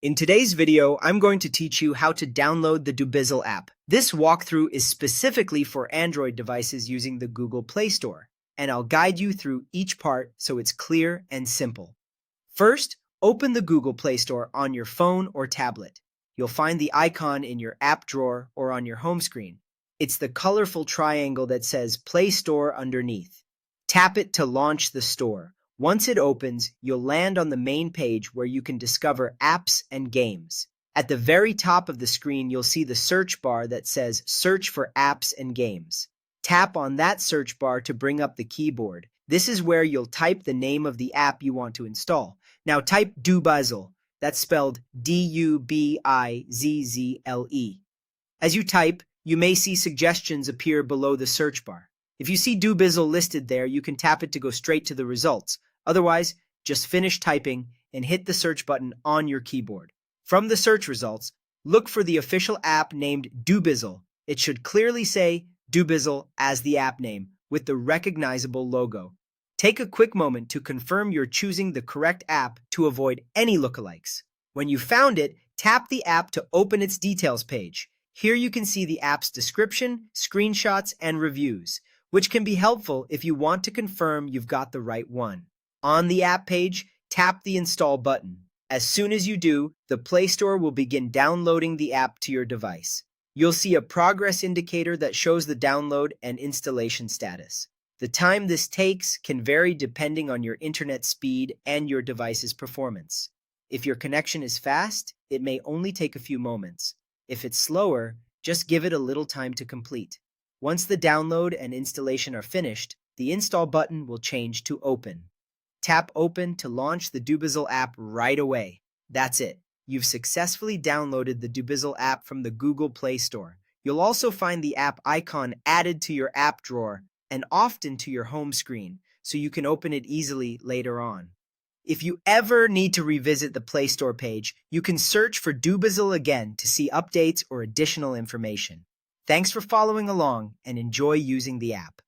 In today's video, I'm going to teach you how to download the Dubizzle app. This walkthrough is specifically for Android devices using the Google Play Store, and I'll guide you through each part so it's clear and simple. First, open the Google Play Store on your phone or tablet. You'll find the icon in your app drawer or on your home screen. It's the colorful triangle that says Play Store underneath. Tap it to launch the store. Once it opens, you'll land on the main page where you can discover apps and games. At the very top of the screen, you'll see the search bar that says Search for Apps and Games. Tap on that search bar to bring up the keyboard. This is where you'll type the name of the app you want to install. Now type Dubizzle. That's spelled Dubizzle. As you type, you may see suggestions appear below the search bar. If you see Dubizzle listed there, you can tap it to go straight to the results. Otherwise, just finish typing and hit the search button on your keyboard. From the search results, look for the official app named Dubizzle. It should clearly say Dubizzle as the app name with the recognizable logo. Take a quick moment to confirm you're choosing the correct app to avoid any lookalikes. When you found it, tap the app to open its details page. Here you can see the app's description, screenshots, and reviews, which can be helpful if you want to confirm you've got the right one. On the app page, tap the Install button. As soon as you do, the Play Store will begin downloading the app to your device. You'll see a progress indicator that shows the download and installation status. The time this takes can vary depending on your internet speed and your device's performance. If your connection is fast, it may only take a few moments. If it's slower, just give it a little time to complete. Once the download and installation are finished, the Install button will change to Open. Tap Open to launch the Dubizzle app right away. That's it. You've successfully downloaded the Dubizzle app from the Google Play Store. You'll also find the app icon added to your app drawer and often to your home screen, so you can open it easily later on. If you ever need to revisit the Play Store page, you can search for Dubizzle again to see updates or additional information. Thanks for following along and enjoy using the app.